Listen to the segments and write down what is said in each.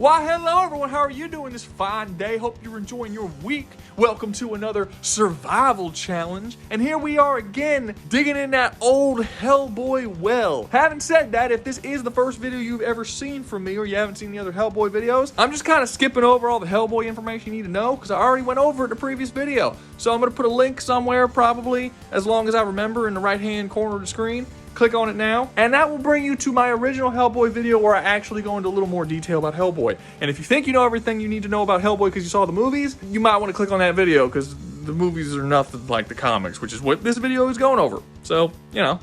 Why, hello everyone, how are you doing this fine day? Hope you're enjoying your week. Welcome to another survival challenge. And here we are again, digging in that old Hellboy well. Having said that, if this is the first video you've ever seen from me, or you haven't seen the other Hellboy videos, I'm just kind of skipping over all the Hellboy information you need to know, because I already went over it in the previous video. So I'm going to put a link somewhere, probably, as long as I remember, in the right-hand corner of the screen. Click on it now, and that will bring you to my original Hellboy video where I actually go into a little more detail about Hellboy. And if you think you know everything you need to know about Hellboy because you saw the movies, you might want to click on that video because the movies are nothing like the comics, which is what this video is going over. So, you know,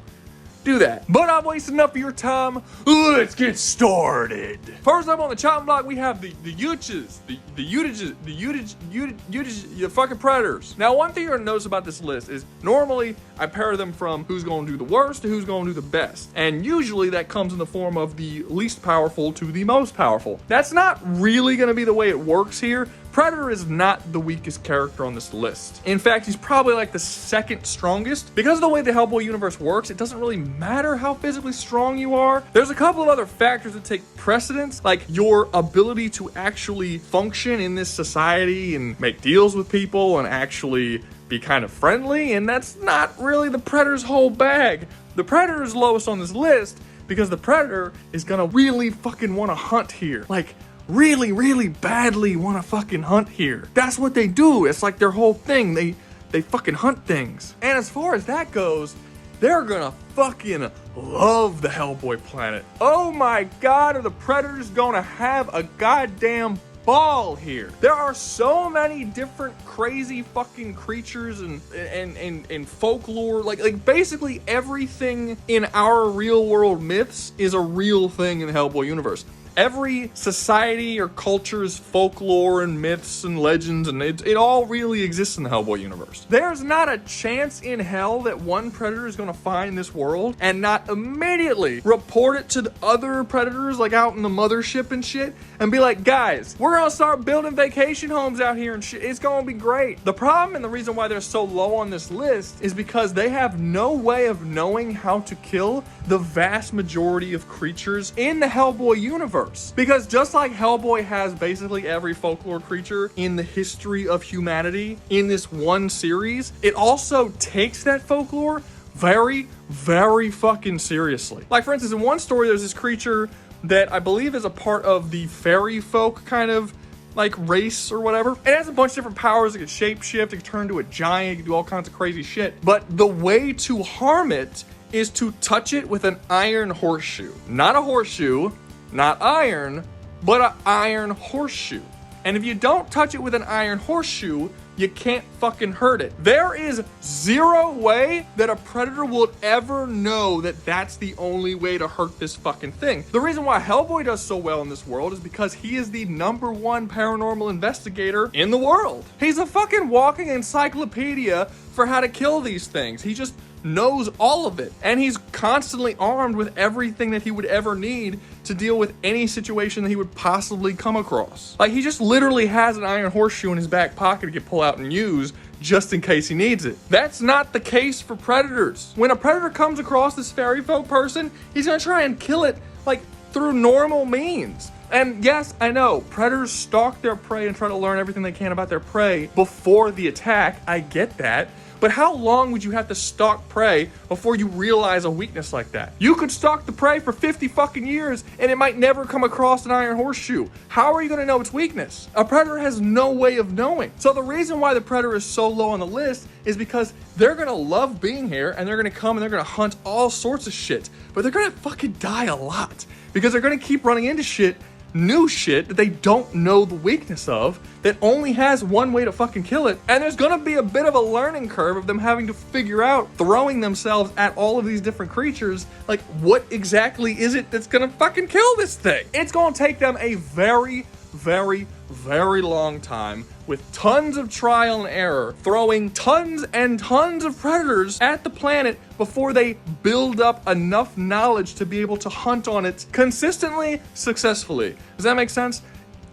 do that. But I've wasted enough of your time. Let's get started. First up on the chopping block, we have the Yautjas, the fucking predators. Now, one thing you're gonna notice about this list is normally I pair them from who's gonna do the worst to who's gonna do the best. And usually that comes in the form of the least powerful to the most powerful. That's not really gonna be the way it works here. Predator is not the weakest character on this list. In fact, he's probably like the second strongest. Because of the way the Hellboy universe works, it doesn't really matter how physically strong you are. There's a couple of other factors that take precedence, like your ability to actually function in this society and make deals with people and actually be kind of friendly, and that's not really the Predator's whole bag. The Predator is lowest on this list because the Predator is gonna really fucking wanna hunt here. Like, really badly want to fucking hunt here. That's what they do. It's like their whole thing. They fucking hunt things. And as far as that goes, they're gonna fucking love the Hellboy planet. Oh my god, are the Predators gonna have a goddamn ball here. There are so many different crazy fucking creatures and folklore. Like basically everything in our real world myths is a real thing in the Hellboy universe. Every society or culture's folklore and myths and legends, and it all really exists in the Hellboy universe. There's not a chance in hell that one predator is gonna find this world and not immediately report it to the other predators, like out in the mothership and shit, and be like, guys, we're gonna start building vacation homes out here and shit. It's gonna be great. The problem and the reason why they're so low on this list is because they have no way of knowing how to kill the vast majority of creatures in the Hellboy universe. Because just like Hellboy has basically every folklore creature in the history of humanity in this one series, it also takes that folklore very fucking seriously. Like, for instance, in one story, there's this creature that I believe is a part of the fairy folk kind of like race or whatever. It has a bunch of different powers. It can shapeshift, it can turn into a giant, it can do all kinds of crazy shit. But the way to harm it is to touch it with an iron horseshoe. Not a horseshoe, not iron, but an iron horseshoe. And if you don't touch it with an iron horseshoe, you can't fucking hurt it. There is zero way that a predator will ever know that that's the only way to hurt this fucking thing. The reason why Hellboy does so well in this world is because he is the #1 paranormal investigator in the world. He's a fucking walking encyclopedia for how to kill these things. He just knows all of it, and he's constantly armed with everything that he would ever need to deal with any situation that he would possibly come across. Like, he just literally has an iron horseshoe in his back pocket he can pull out and use just in case he needs it. That's not the case for predators. When a predator comes across this fairy folk person, he's gonna try and kill it like through normal means. And yes, I know, predators stalk their prey and try to learn everything they can about their prey before the attack. I get that. But how long would you have to stalk prey before you realize a weakness like that? You could stalk the prey for 50 fucking years and it might never come across an iron horseshoe. How are you gonna know its weakness? A predator has no way of knowing. So the reason why the predator is so low on the list is because they're gonna love being here and they're gonna come and they're gonna hunt all sorts of shit. But they're gonna fucking die a lot because they're gonna keep running into new shit that they don't know the weakness of, that only has one way to fucking kill it. And there's gonna be a bit of a learning curve of them having to figure out, throwing themselves at all of these different creatures, like, what exactly is it that's gonna fucking kill this thing? It's gonna take them a very long time, with tons of trial and error, throwing tons and tons of predators at the planet before they build up enough knowledge to be able to hunt on it consistently, successfully. Does that make sense?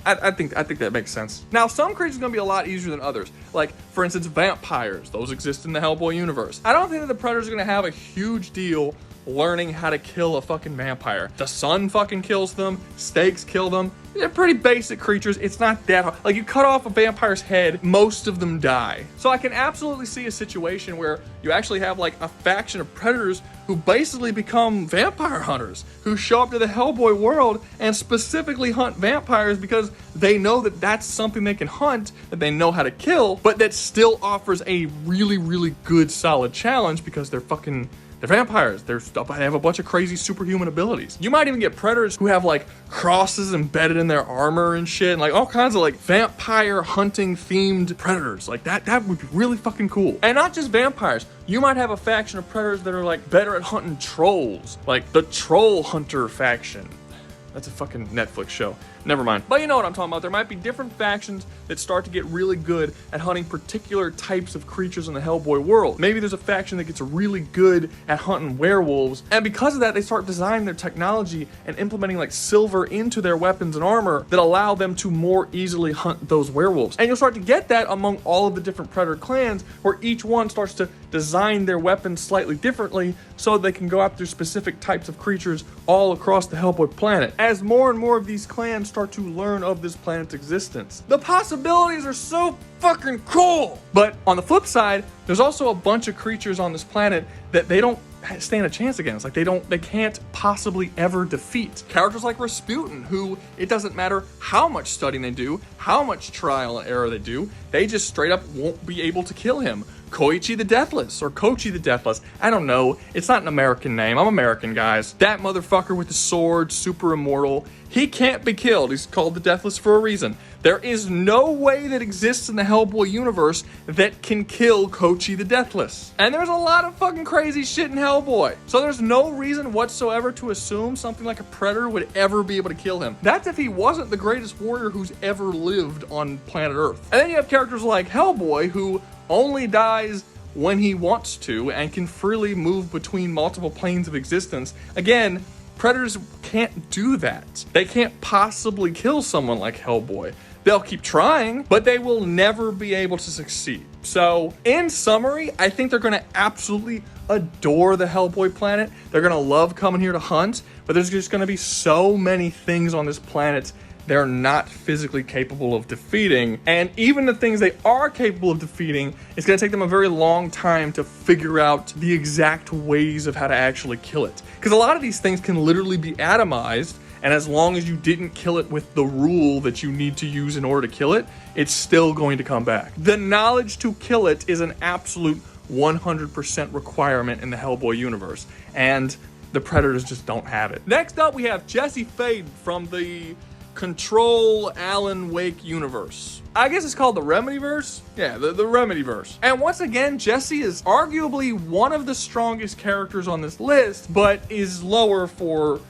I think that makes sense. Now, some creatures are going to be a lot easier than others. Like, for instance, vampires. Those exist in the Hellboy universe. I don't think that the predators are going to have a huge deal learning how to kill a fucking vampire. The sun fucking kills them. Stakes kill them. they're pretty basic creatures. It's not that hard. Like, you cut off a vampire's head, most of them die. So I can absolutely see a situation where you actually have like a faction of predators who basically become vampire hunters, who show up to the Hellboy world and specifically hunt vampires because they know that that's something they can hunt, that they know how to kill, but that still offers a really, really good, solid challenge because they're vampires. They have a bunch of crazy superhuman abilities. You might even get predators who have like crosses embedded in their armor and shit, and like all kinds of like vampire hunting themed predators. Like that would be really fucking cool. And not just vampires. You might have a faction of predators that are like better at hunting trolls, like the Troll Hunter faction. That's a fucking Netflix show. Never mind. But you know what I'm talking about. There might be different factions that start to get really good at hunting particular types of creatures in the Hellboy world. Maybe there's a faction that gets really good at hunting werewolves, and because of that, they start designing their technology and implementing like silver into their weapons and armor that allow them to more easily hunt those werewolves. And you'll start to get that among all of the different predator clans, where each one starts to design their weapons slightly differently so they can go after specific types of creatures all across the Hellboy planet. As more and more of these clans start to learn of this planet's existence, the possibilities are so fucking cool. But on the flip side, there's also a bunch of creatures on this planet that they don't stand a chance against. Like they can't possibly ever defeat. Characters like Rasputin, who it doesn't matter how much studying they do, how much trial and error they do, they just straight up won't be able to kill him. Koichi the Deathless, or Kochi the Deathless. I don't know. It's not an American name. I'm American, guys. That motherfucker with the sword, super immortal. He can't be killed. He's called the Deathless for a reason. There is no way that exists in the Hellboy universe that can kill Kochi the Deathless. And there's a lot of fucking crazy shit in Hellboy. So there's no reason whatsoever to assume something like a Predator would ever be able to kill him. That's if he wasn't the greatest warrior who's ever lived on planet Earth. And then you have characters like Hellboy, who only dies when he wants to and can freely move between multiple planes of existence. Again, predators can't do that. They can't possibly kill someone like Hellboy. They'll keep trying, but they will never be able to succeed. So, in summary, I think they're going to absolutely adore the Hellboy planet. They're going to love coming here to hunt, but there's just going to be so many things on this planet they're not physically capable of defeating. And even the things they are capable of defeating, it's going to take them a very long time to figure out the exact ways of how to actually kill it. Because a lot of these things can literally be atomized, and as long as you didn't kill it with the rule that you need to use in order to kill it, it's still going to come back. The knowledge to kill it is an absolute 100% requirement in the Hellboy universe, and the Predators just don't have it. Next up, we have Jesse Faden from the Control Alan Wake universe. I guess it's called the Remedyverse? Yeah, the Remedyverse. And once again, Jesse is arguably one of the strongest characters on this list, but is lower for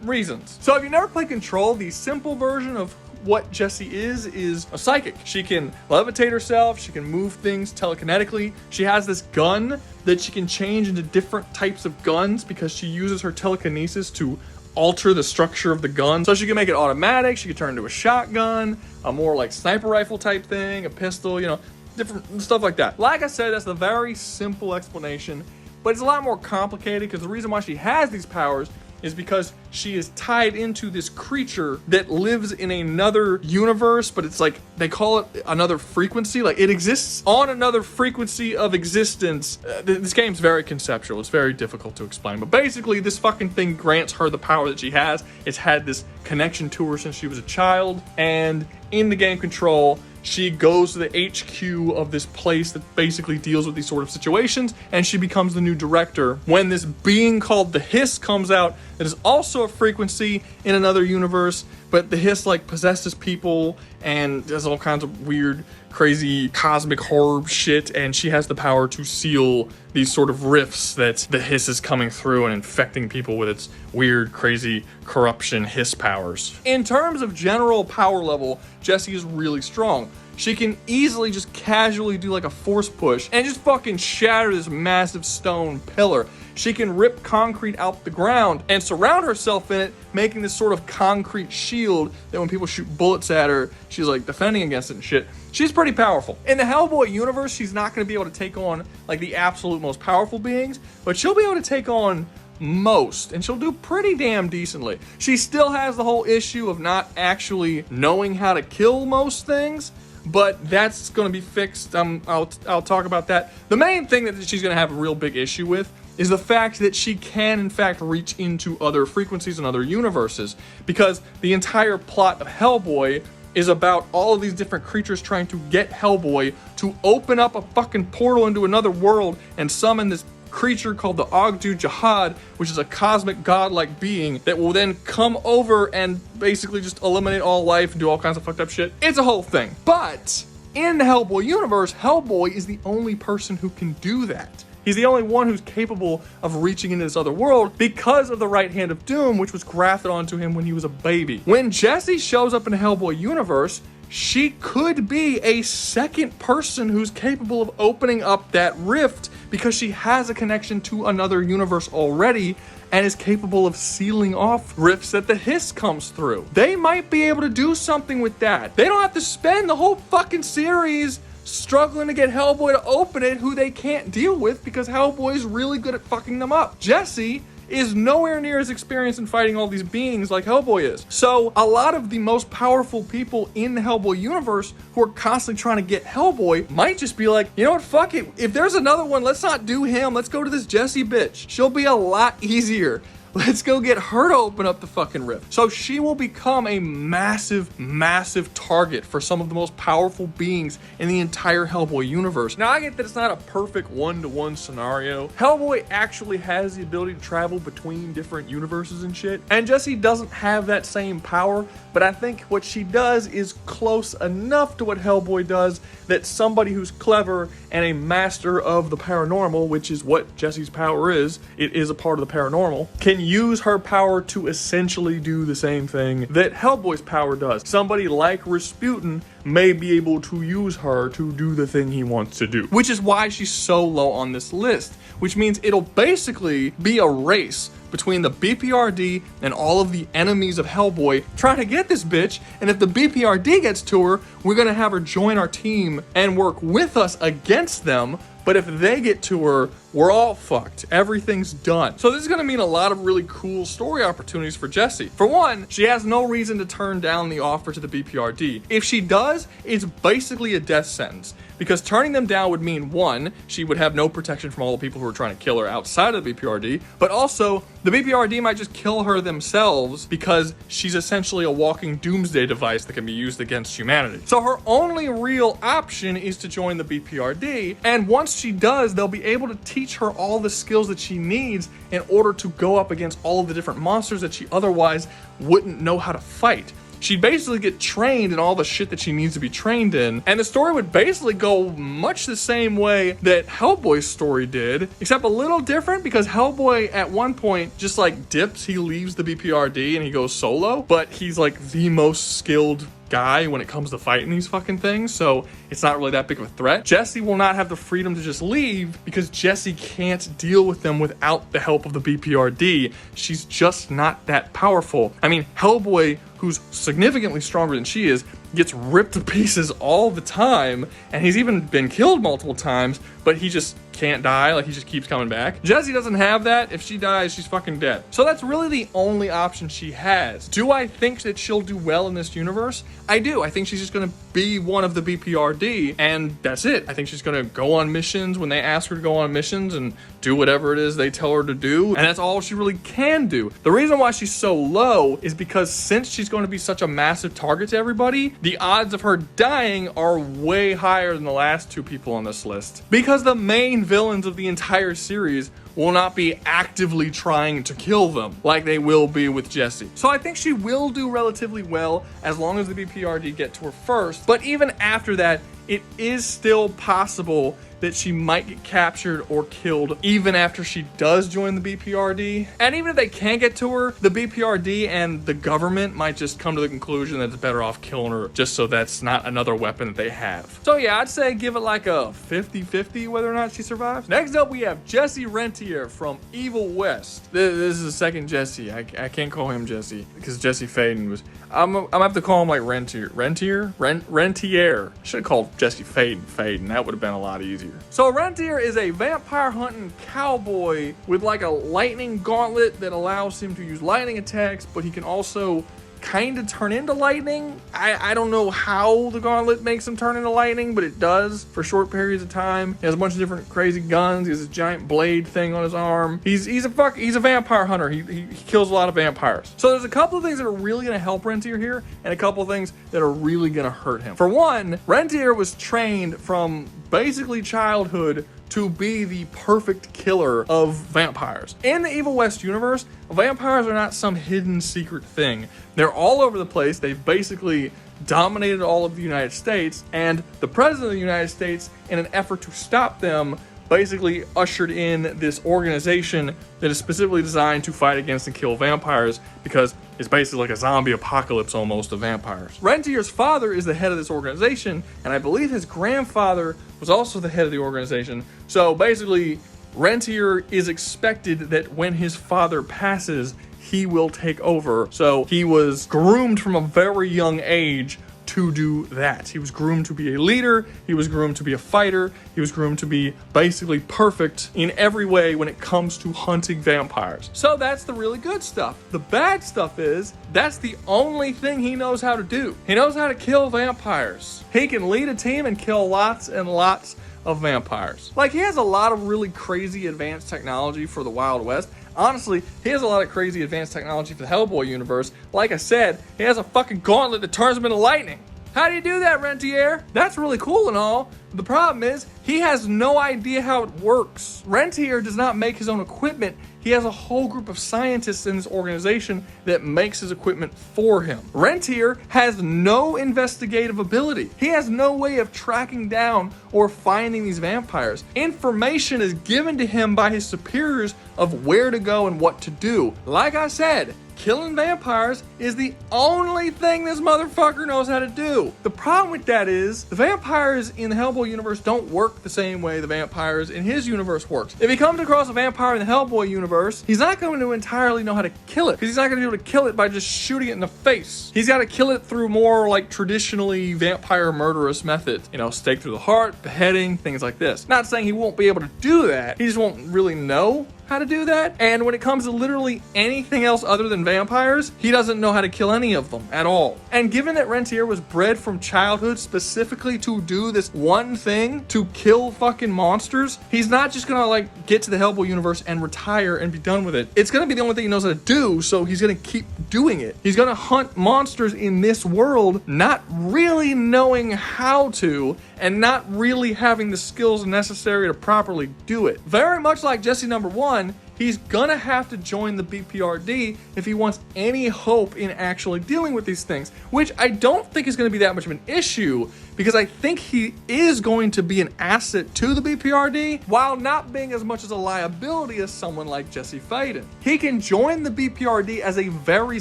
reasons. So if you never played Control, the simple version of what Jesse is a psychic. She can levitate herself, she can move things telekinetically. She has this gun that she can change into different types of guns because she uses her telekinesis to alter the structure of the gun. So she can make it automatic, she can turn into a shotgun, a more like sniper rifle type thing, a pistol, you know, different stuff like that. Like I said, that's a very simple explanation, but it's a lot more complicated because the reason why she has these powers is because she is tied into this creature that lives in another universe, but it's like, they call it another frequency. Like, it exists on another frequency of existence. This game's very conceptual. It's very difficult to explain. But basically, this fucking thing grants her the power that she has. It's had this connection to her since she was a child. And in the game Control, she goes to the HQ of this place that basically deals with these sort of situations, and she becomes the new director when this being called the Hiss comes out that is also a frequency in another universe, but the Hiss like possesses people and does all kinds of weird, crazy, cosmic horror shit, and she has the power to seal these sort of rifts that the Hiss is coming through and infecting people with its weird, crazy, corruption Hiss powers. In terms of general power level, Jesse is really strong. She can easily just casually do like a force push and just fucking shatter this massive stone pillar. She can rip concrete out the ground and surround herself in it, making this sort of concrete shield that when people shoot bullets at her, she's like defending against it and shit. She's pretty powerful. In the Hellboy universe, she's not going to be able to take on like the absolute most powerful beings, but she'll be able to take on most, and she'll do pretty damn decently. She still has the whole issue of not actually knowing how to kill most things, but that's going to be fixed. I'll talk about that. The main thing that she's going to have a real big issue with is the fact that she can, in fact, reach into other frequencies and other universes, because the entire plot of Hellboy is about all of these different creatures trying to get Hellboy to open up a fucking portal into another world and summon this creature called the Ogdu Jihad, which is a cosmic godlike being that will then come over and basically just eliminate all life and do all kinds of fucked up shit. It's a whole thing. But in the Hellboy universe, Hellboy is the only person who can do that. He's the only one who's capable of reaching into this other world because of the right hand of doom, which was grafted onto him when he was a baby. When Jesse shows up in the Hellboy universe, she could be a second person who's capable of opening up that rift because she has a connection to another universe already and is capable of sealing off rifts that the hiss comes through. They might be able to do something with that. They don't have to spend the whole fucking series struggling to get Hellboy to open it, who they can't deal with because Hellboy is really good at fucking them up. Jesse is nowhere near as experienced in fighting all these beings like Hellboy is. So a lot of the most powerful people in the Hellboy universe who are constantly trying to get Hellboy might just be like, you know what, fuck it. If there's another one, let's not do him. Let's go to this Jesse bitch. She'll be a lot easier. Let's go get her to open up the fucking rift. So she will become a massive, massive target for some of the most powerful beings in the entire Hellboy universe. Now, I get that it's not a perfect one-to-one scenario. Hellboy actually has the ability to travel between different universes and shit. And Jesse doesn't have that same power, but I think what she does is close enough to what Hellboy does that somebody who's clever and a master of the paranormal, which is what Jesse's power is, it is a part of the paranormal, can use her power to essentially do the same thing that Hellboy's power does. Somebody like Rasputin may be able to use her to do the thing he wants to do, which is why she's so low on this list, which means it'll basically be a race between the BPRD and all of the enemies of Hellboy trying to get this bitch, and if the BPRD gets to her, we're gonna have her join our team and work with us against them. But if they get to her, we're all fucked. Everything's done. So this is gonna mean a lot of really cool story opportunities for Jesse. For one, she has no reason to turn down the offer to the BPRD. If she does, it's basically a death sentence, because turning them down would mean, one, she would have no protection from all the people who are trying to kill her outside of the BPRD, but also the BPRD might just kill her themselves because she's essentially a walking doomsday device that can be used against humanity. So her only real option is to join the BPRD, and once she does, they'll be able to teach her all the skills that she needs in order to go up against all of the different monsters that she otherwise wouldn't know how to fight. She'd basically get trained in all the shit that she needs to be trained in, and the story would basically go much the same way that Hellboy's story did, except a little different, because Hellboy at one point just like dips, he leaves the BPRD and he goes solo, but he's like the most skilled guy when it comes to fighting these fucking things, so it's not really that big of a threat. Jesse will not have the freedom to just leave because Jesse can't deal with them without the help of the BPRD. She's just not that powerful. I mean, Hellboy, who's significantly stronger than she is, gets ripped to pieces all the time, and he's even been killed multiple times, but he just can't die. Like, he just keeps coming back. Jesse doesn't have that. If she dies, she's fucking dead. So that's really the only option she has. Do I think that she'll do well in this universe? I do. I think she's just gonna be one of the BPRD, and that's it. I think she's gonna go on missions when they ask her to go on missions and do whatever it is they tell her to do, and that's all she really can do. The reason why she's so low is because since she's going to be such a massive target to everybody, the odds of her dying are way higher than the last two people on this list, because the main villains of the entire series will not be actively trying to kill them like they will be with Jesse. So I think she will do relatively well as long as the BPRD get to her first, but even after that, it is still possible that she might get captured or killed even after she does join the BPRD. And even if they can't get to her, the BPRD and the government might just come to the conclusion that it's better off killing her just so that's not another weapon that they have. So yeah, I'd say give it like a 50-50 whether or not she survives. Next up, we have Jesse Rentier from Evil West. This is the second Jesse. I can't call him Jesse because Jesse Faden was... I'm gonna have to call him like Rentier. Rentier. Should have called Jesse Faden. That would have been a lot easier. So Rentier is a vampire hunting cowboy with like a lightning gauntlet that allows him to use lightning attacks, but he can also kind of turn into lightning. I don't know how the gauntlet makes him turn into lightning, but it does for short periods of time. He has a bunch of different crazy guns. He has this giant blade thing on his arm. He's a vampire hunter. He kills a lot of vampires. So there's a couple of things that are really going to help Rentier here, and a couple of things that are really going to hurt him. For one, Rentier was trained from basically childhood to be the perfect killer of vampires. In the Evil West universe, vampires are not some hidden secret thing. They're all over the place. They've basically dominated all of the United States, and the President of the United States, in an effort to stop them, basically ushered in this organization that is specifically designed to fight against and kill vampires, because it's basically like a zombie apocalypse almost of vampires. Rentier's father is the head of this organization, and I believe his grandfather was also the head of the organization. So basically, Rentier is expected that when his father passes, he will take over. So he was groomed from a very young age to do that. He was groomed to be a leader. He was groomed to be a fighter. He was groomed to be basically perfect in every way when it comes to hunting vampires. So that's the really good stuff. The bad stuff is that's the only thing he knows how to do. He knows how to kill vampires. He can lead a team and kill lots and lots of vampires. Like, he has a lot of really crazy advanced technology for the Wild West. Honestly, he has a lot of crazy advanced technology for the Hellboy universe. Like I said, he has a fucking gauntlet that turns him into lightning. How do you do that, Rentier? That's really cool and all. The problem is, he has no idea how it works. Rentier does not make his own equipment. He has a whole group of scientists in this organization that makes his equipment for him. Rentier has no investigative ability. He has no way of tracking down or finding these vampires. Information is given to him by his superiors of where to go and what to do. Like I said, killing vampires is the only thing this motherfucker knows how to do. The problem with that is the vampires in the Hellboy universe don't work the same way the vampires in his universe works. If he comes across a vampire in the Hellboy universe, he's not going to entirely know how to kill it, because he's not going to be able to kill it by just shooting it in the face. He's got to kill it through more like traditionally vampire murderous methods. You know, stake through the heart, beheading, things like this. Not saying he won't be able to do that. He just won't really know how to do that. And when it comes to literally anything else other than vampires, he doesn't know how to kill any of them at all. And given that Rentier was bred from childhood specifically to do this one thing, to kill fucking monsters, he's not just gonna like get to the Hellboy universe and retire and be done with it. It's gonna be the only thing he knows how to do, so he's gonna keep doing it. He's gonna hunt monsters in this world, not really knowing how to, and not really having the skills necessary to properly do it. Very much like Jesse number 1, he's gonna have to join the BPRD if he wants any hope in actually dealing with these things, which I don't think is gonna be that much of an issue, because I think he is going to be an asset to the BPRD while not being as much as a liability as someone like Jesse Faden. He can join the BPRD as a very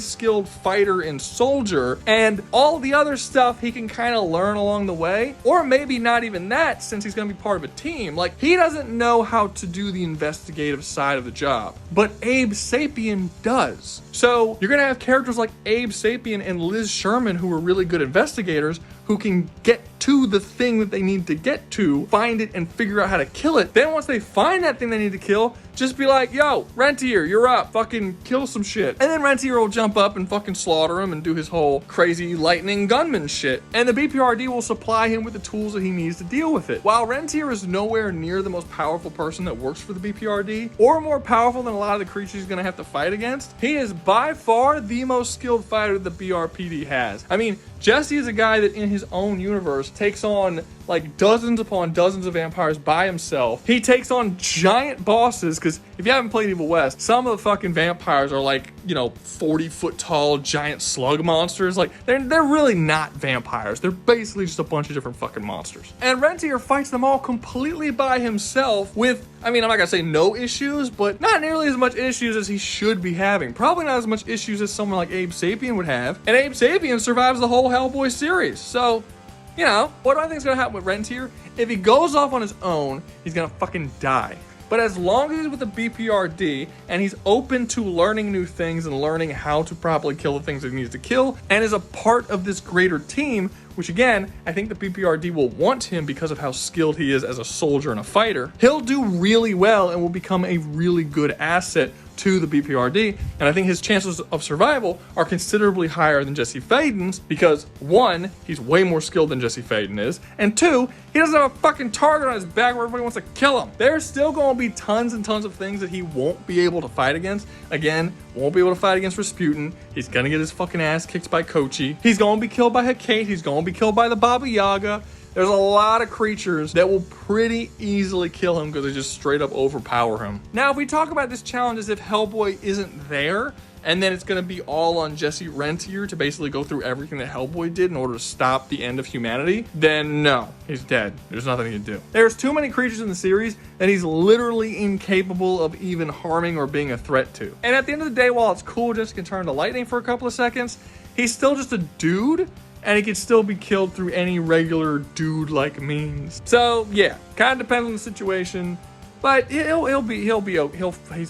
skilled fighter and soldier, and all the other stuff he can kind of learn along the way, or maybe not even that, since he's going to be part of a team. Like, he doesn't know how to do the investigative side of the job, but Abe Sapien does. So you're going to have characters like Abe Sapien and Liz Sherman, who are really good investigators, who can get to the thing that they need to get to, find it, and figure out how to kill it. Then once they find that thing they need to kill, just be like, yo, Rentier, you're up. Fucking kill some shit. And then Rentier will jump up and fucking slaughter him and do his whole crazy lightning gunman shit. And the BPRD will supply him with the tools that he needs to deal with it. While Rentier is nowhere near the most powerful person that works for the BPRD, or more powerful than a lot of the creatures he's gonna have to fight against, he is by far the most skilled fighter the BRPD has. I mean, Jesse is a guy that in his own universe takes on like dozens upon dozens of vampires by himself. He takes on giant bosses, because if you haven't played Evil West, some of the fucking vampires are like, you know, 40-foot tall giant slug monsters. Like, they're really not vampires. They're basically just a bunch of different fucking monsters. And Rentier fights them all completely by himself with, I mean, I'm not gonna say no issues, but not nearly as much issues as he should be having. Probably not as much issues as someone like Abe Sapien would have. And Abe Sapien survives the whole Hellboy series. So, you know, what do I think is gonna happen with Rentier? If he goes off on his own, he's gonna fucking die. But as long as he's with the BPRD and he's open to learning new things and learning how to properly kill the things that he needs to kill, and is a part of this greater team, which again, I think the BPRD will want him because of how skilled he is as a soldier and a fighter, he'll do really well and will become a really good asset to the BPRD, and I think his chances of survival are considerably higher than Jesse Faden's because, one, he's way more skilled than Jesse Faden is, and two, he doesn't have a fucking target on his back where everybody wants to kill him. There's still going to be tons and tons of things that he won't be able to fight against. Again, won't be able to fight against Rasputin. He's going to get his fucking ass kicked by Kochi. He's going to be killed by Hecate. He's going to be killed by the Baba Yaga. There's a lot of creatures that will pretty easily kill him because they just straight up overpower him. Now, if we talk about this challenge as if Hellboy isn't there, and then it's going to be all on Jesse Rentier to basically go through everything that Hellboy did in order to stop the end of humanity, then no, he's dead. There's nothing he can do. There's too many creatures in the series that he's literally incapable of even harming or being a threat to. And at the end of the day, while it's cool Jesse can turn to lightning for a couple of seconds, he's still just a dude, and he can still be killed through any regular dude-like means. So yeah, kind of depends on the situation, but he's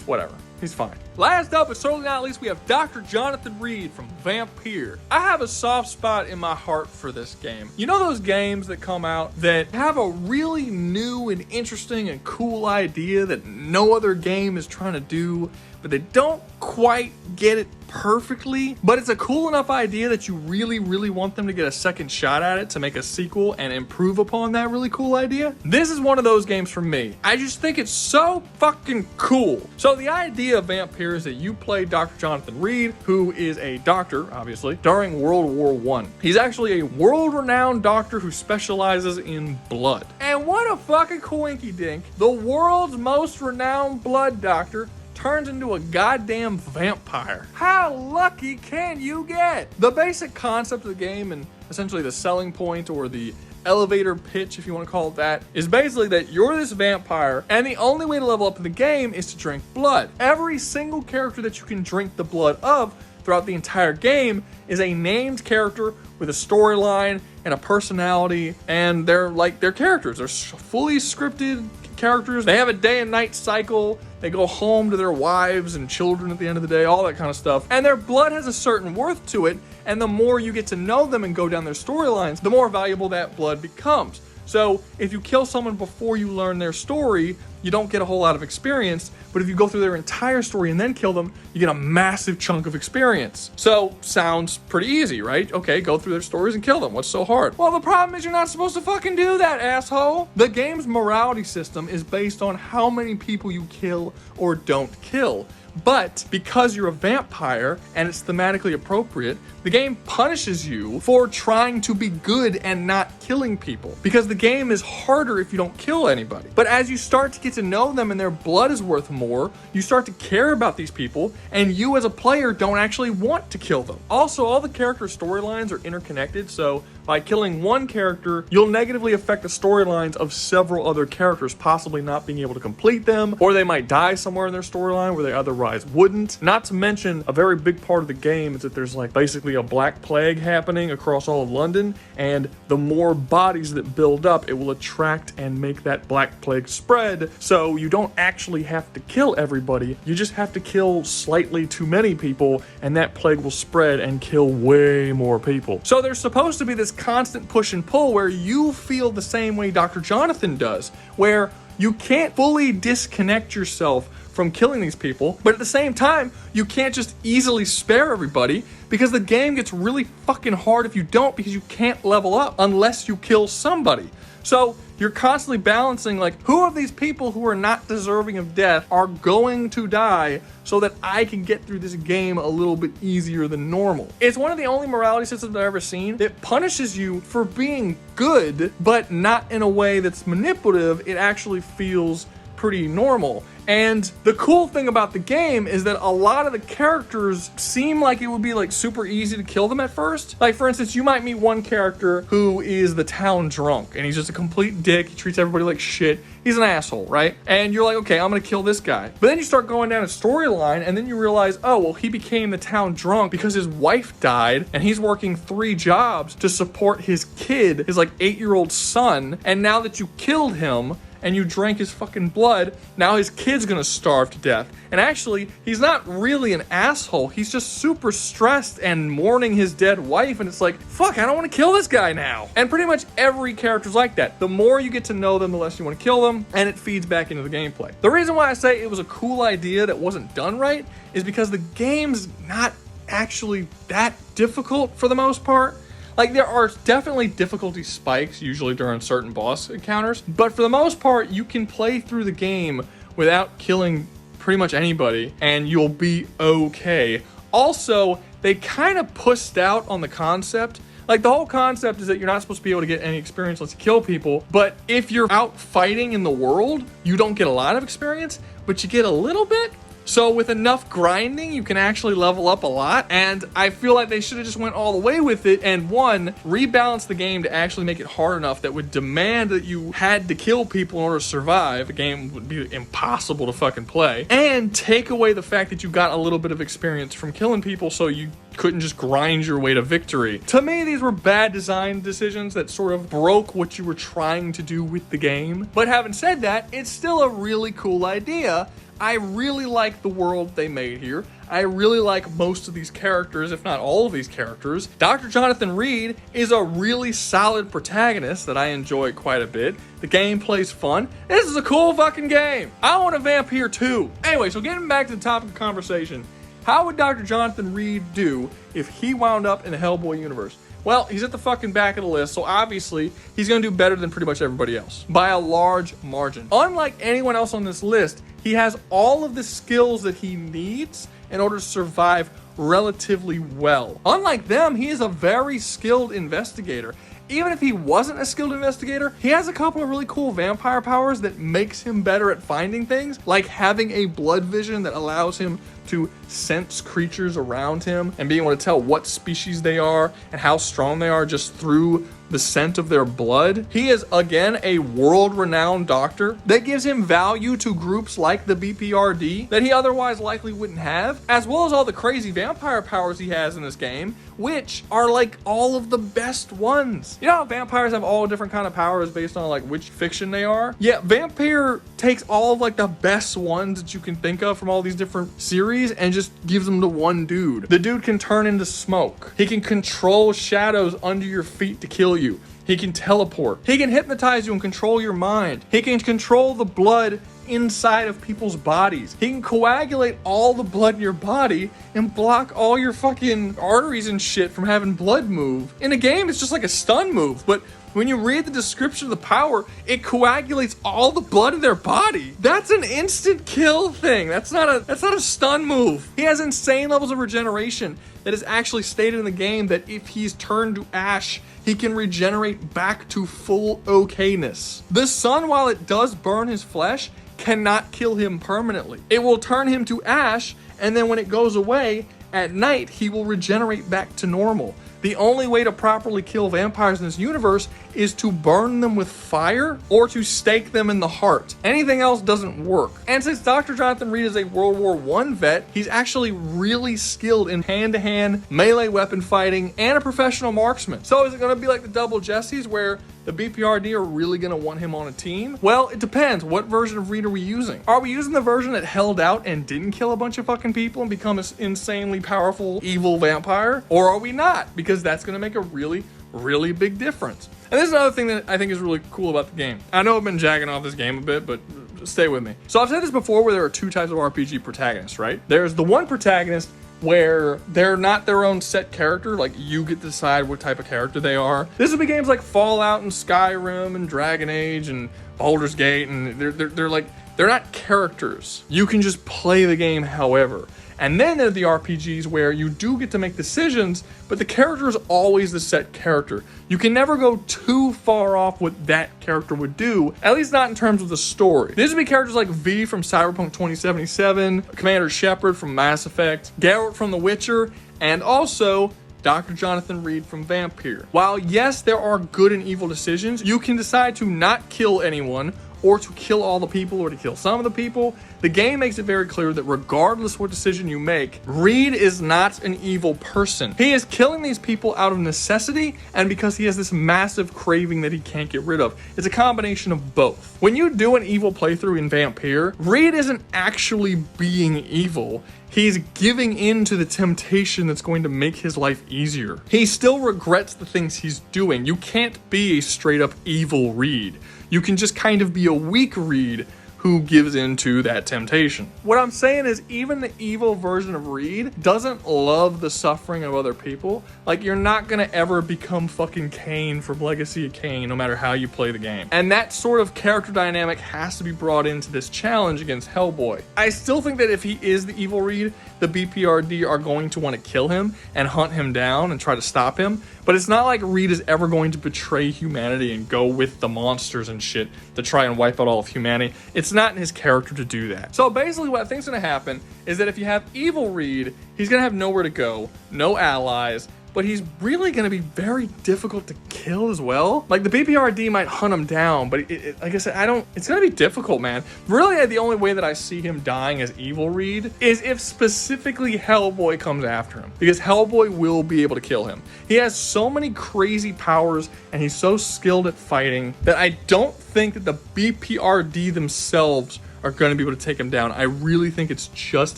whatever. He's fine. Last up, but certainly not least, we have Dr. Jonathan Reid from Vampyr. I have a soft spot in my heart for this game. You know those games that come out that have a really new and interesting and cool idea that no other game is trying to do, but they don't quite get it perfectly, but it's a cool enough idea that you really, really want them to get a second shot at it to make a sequel and improve upon that really cool idea? This is one of those games for me. I just think it's so fucking cool. So the idea of Vampyr is that you play Dr. Jonathan Reid, who is a doctor, obviously, during World War I. He's actually a world-renowned doctor who specializes in blood. And what a fucking coinky dink, the world's most renowned blood doctor turns into a goddamn vampire. How lucky can you get? The basic concept of the game, and essentially the selling point or the elevator pitch, if you want to call it that, is basically that you're this vampire and the only way to level up in the game is to drink blood. Every single character that you can drink the blood of throughout the entire game is a named character with a storyline and a personality, and they're characters. They're fully scripted characters. They have a day and night cycle. They go home to their wives and children at the end of the day, all that kind of stuff. And their blood has a certain worth to it, and the more you get to know them and go down their storylines, the more valuable that blood becomes. So if you kill someone before you learn their story, you don't get a whole lot of experience, but if you go through their entire story and then kill them, you get a massive chunk of experience. So, sounds pretty easy, right? Okay, go through their stories and kill them. What's so hard? Well, the problem is you're not supposed to fucking do that, asshole. The game's morality system is based on how many people you kill or don't kill. But because you're a vampire and it's thematically appropriate, the game punishes you for trying to be good and not killing people. Because the game is harder if you don't kill anybody. But as you start to get to know them and their blood is worth more, you start to care about these people, and you as a player don't actually want to kill them. Also, all the character storylines are interconnected, so by killing one character, you'll negatively affect the storylines of several other characters, possibly not being able to complete them, or they might die somewhere in their storyline where they otherwise wouldn't. Not to mention, a very big part of the game is that there's like basically a black plague happening across all of London, and the more bodies that build up, it will attract and make that black plague spread, so you don't actually have to kill everybody, you just have to kill slightly too many people, and that plague will spread and kill way more people. So there's supposed to be this constant push and pull where you feel the same way Dr. Jonathan does, where you can't fully disconnect yourself from killing these people, but at the same time, you can't just easily spare everybody because the game gets really fucking hard if you don't, because you can't level up unless you kill somebody. So you're constantly balancing, like, who of these people who are not deserving of death are going to die so that I can get through this game a little bit easier than normal. It's one of the only morality systems I've ever seen that punishes you for being good, but not in a way that's manipulative. It actually feels pretty normal. And the cool thing about the game is that a lot of the characters seem like it would be like super easy to kill them at first. Like, for instance, you might meet one character who is the town drunk and he's just a complete dick. He treats everybody like shit. He's an asshole, right? And you're like, okay, I'm gonna kill this guy. But then you start going down a storyline and then you realize, oh, well, he became the town drunk because his wife died and he's working 3 jobs to support his kid, his like 8-year-old son. And now that you killed him, and you drank his fucking blood, now his kid's gonna starve to death. And actually, he's not really an asshole. He's just super stressed and mourning his dead wife, and it's like, fuck, I don't want to kill this guy now. And pretty much every character's like that. The more you get to know them, the less you want to kill them, and it feeds back into the gameplay. The reason why I say it was a cool idea that wasn't done right is because the game's not actually that difficult for the most part. Like, there are definitely difficulty spikes, usually during certain boss encounters, but for the most part, you can play through the game without killing pretty much anybody, and you'll be okay. Also, they kind of pushed out on the concept. Like, the whole concept is that you're not supposed to be able to get any experience unless you kill people, but if you're out fighting in the world, you don't get a lot of experience, but you get a little bit. So with enough grinding, you can actually level up a lot, and I feel like they should have just went all the way with it and rebalance the game to actually make it hard enough that would demand that you had to kill people in order to survive. The game would be impossible to fucking play, and take away the fact that you got a little bit of experience from killing people so you couldn't just grind your way to victory. To me, these were bad design decisions that sort of broke what you were trying to do with the game. But having said that, it's still a really cool idea. I really like the world they made here. I really like most of these characters, if not all of these characters. Dr. Jonathan Reid is a really solid protagonist that I enjoy quite a bit. The gameplay's fun. This is a cool fucking game. I want a Vampyr too. Anyway, so getting back to the topic of conversation, how would Dr. Jonathan Reid do if he wound up in the Hellboy universe? Well, he's at the fucking back of the list, so obviously he's gonna do better than pretty much everybody else by a large margin. Unlike anyone else on this list, he has all of the skills that he needs in order to survive relatively well. Unlike them, he is a very skilled investigator. Even if he wasn't a skilled investigator, he has a couple of really cool vampire powers that makes him better at finding things, like having a blood vision that allows him to sense creatures around him and being able to tell what species they are and how strong they are just through the scent of their blood. He is, again, a world-renowned doctor that gives him value to groups like the BPRD that he otherwise likely wouldn't have, as well as all the crazy vampire powers he has in this game, which are like all of the best ones. You know how vampires have all different kind of powers based on like which fiction they are? Yeah, Vampyr takes all of like the best ones that you can think of from all these different series and just gives them to one dude. The dude can turn into smoke. He can control shadows under your feet to kill you. He can teleport. He can hypnotize you and control your mind. He can control the blood inside of people's bodies. He can coagulate all the blood in your body and block all your fucking arteries and shit from having blood move. In a game, it's just like a stun move, but when you read the description of the power, it coagulates all the blood in their body. That's an instant kill thing. That's not a stun move. He has insane levels of regeneration that is actually stated in the game that if he's turned to ash, he can regenerate back to full okayness. The sun, while it does burn his flesh, cannot kill him permanently. It will turn him to ash, and then when it goes away, at night, he will regenerate back to normal. The only way to properly kill vampires in this universe is to burn them with fire or to stake them in the heart. Anything else doesn't work. And since Dr. Jonathan Reid is a World War I vet, he's actually really skilled in hand-to-hand melee weapon fighting and a professional marksman. So is it going to be like the Double Jessies where the BPRD are really going to want him on a team? Well, it depends. What version of Reid are we using? Are we using the version that held out and didn't kill a bunch of fucking people and become an insanely powerful, evil vampire? Or are we not? Because that's going to make a really, really big difference. And this is another thing that I think is really cool about the game. I know I've been jagging off this game a bit, but stay with me. So I've said this before where there are two types of RPG protagonists, right? There's the one protagonist where they're not their own set character, like you get to decide what type of character they are. This would be games like Fallout and Skyrim and Dragon Age and Baldur's Gate, and they're not characters. You can just play the game however. And then there are the RPGs where you do get to make decisions, but the character is always the set character. You can never go too far off what that character would do, at least not in terms of the story. These would be characters like V from Cyberpunk 2077, Commander Shepard from Mass Effect, Geralt from The Witcher, and also Dr. Jonathan Reid from Vampyr. While yes, there are good and evil decisions, you can decide to not kill anyone or to kill all the people, or to kill some of the people. The game makes it very clear that regardless what decision you make, Reid is not an evil person. He is killing these people out of necessity and because he has this massive craving that he can't get rid of. It's a combination of both. When you do an evil playthrough in Vampyr, Reid isn't actually being evil. He's giving in to the temptation that's going to make his life easier. He still regrets the things he's doing. You can't be a straight up evil Reid. You can just kind of be a weak Reid who gives into that temptation. What I'm saying is even the evil version of Reid doesn't love the suffering of other people. Like, you're not gonna ever become fucking Cain from Legacy of Kain, no matter how you play the game. And that sort of character dynamic has to be brought into this challenge against Hellboy. I still think that if he is the evil Reid, the BPRD are going to want to kill him and hunt him down and try to stop him. But it's not like Reid is ever going to betray humanity and go with the monsters and shit to try and wipe out all of humanity. It's not in his character to do that. So basically what I think is going to happen is that if you have evil Reid, he's going to have nowhere to go, no allies, but he's really going to be very difficult to kill as well. Like, the BPRD might hunt him down, but like I said, it's going to be difficult, man. Really, the only way that I see him dying as evil Reid is if specifically Hellboy comes after him, because Hellboy will be able to kill him. He has so many crazy powers and he's so skilled at fighting that I don't think that the BPRD themselves are going to be able to take him down. I really think it's just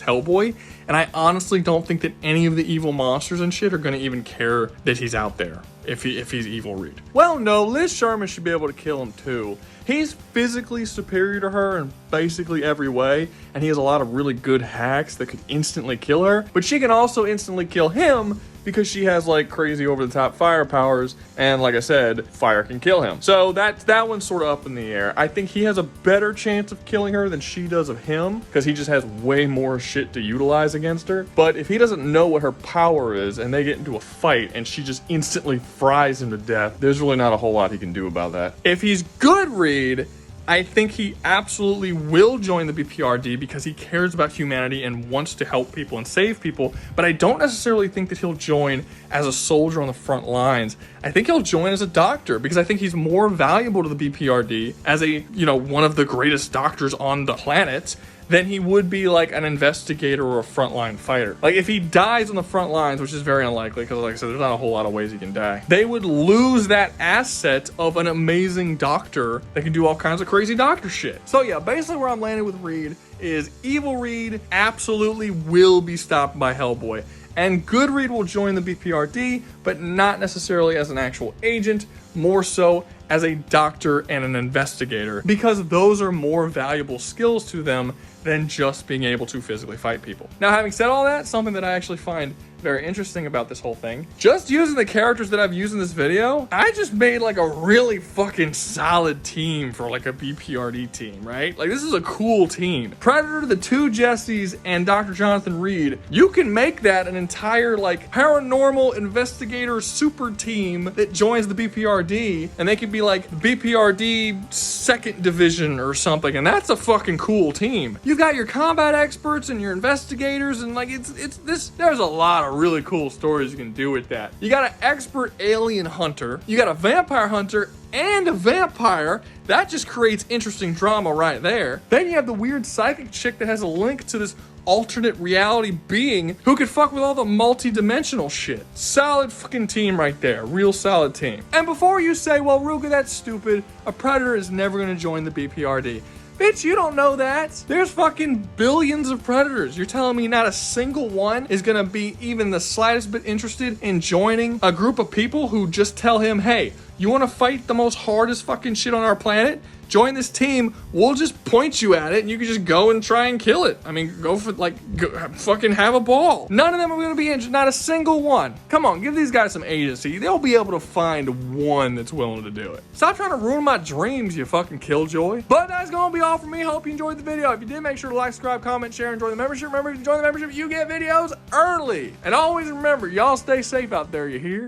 Hellboy, and I honestly don't think that any of the evil monsters and shit are going to even care that he's out there if he's evil Reid. Well, no, Liz Sherman should be able to kill him too. He's physically superior to her in basically every way, and he has a lot of really good hacks that could instantly kill her, but she can also instantly kill him because she has like crazy over-the-top fire powers, and like I said, fire can kill him. So that one's sort of up in the air. I think he has a better chance of killing her than she does of him, because he just has way more shit to utilize against her. But if he doesn't know what her power is and they get into a fight and she just instantly fries him to death, there's really not a whole lot he can do about that. If he's good Reid, I think he absolutely will join the BPRD because he cares about humanity and wants to help people and save people, but I don't necessarily think that he'll join as a soldier on the front lines. I think he'll join as a doctor because I think he's more valuable to the BPRD as a, one of the greatest doctors on the planet than he would be like an investigator or a frontline fighter. Like, if he dies on the front lines, which is very unlikely because like I said, there's not a whole lot of ways he can die, they would lose that asset of an amazing doctor that can do all kinds of crazy doctor shit. So yeah, basically where I'm landing with Reid is evil Reid absolutely will be stopped by Hellboy. And good Reid will join the BPRD, but not necessarily as an actual agent, more so as a doctor and an investigator, because those are more valuable skills to them than just being able to physically fight people. Now, having said all that, something that I actually find very interesting about this whole thing, just using the characters that I've used in this video, I just made like a really fucking solid team for like a BPRD team, right? Like, this is a cool team. Predator, the two Jessies, and Dr. Jonathan Reid, you can make that an entire like paranormal investigator super team that joins the BPRD, and they could be like BPRD 2nd Division or something, and that's a fucking cool team. You've got your combat experts and your investigators, and like there's a lot of really cool stories you can do with that. You got an expert alien hunter, you got a vampire hunter and a vampire. That just creates interesting drama right there. Then you have the weird psychic chick that has a link to this alternate reality being who could fuck with all the multi-dimensional shit. Solid fucking team right there. Real solid team. And before you say, well, Rouga, that's stupid, a Predator is never gonna join the BPRD. Bitch, you don't know that. There's fucking billions of Predators. You're telling me not a single one is gonna be even the slightest bit interested in joining a group of people who just tell him, hey, you wanna fight the most hardest fucking shit on our planet? Join this team, we'll just point you at it and you can just go and try and kill it. I mean, go fucking have a ball. None of them are gonna be interested, not a single one. Come on, give these guys some agency. They'll be able to find one that's willing to do it. Stop trying to ruin my dreams, you fucking killjoy. But that's gonna be all for me. Hope you enjoyed the video. If you did, make sure to like, subscribe, comment, share, and join the membership. Remember, if you join the membership, you get videos early. And always remember, y'all stay safe out there, you hear?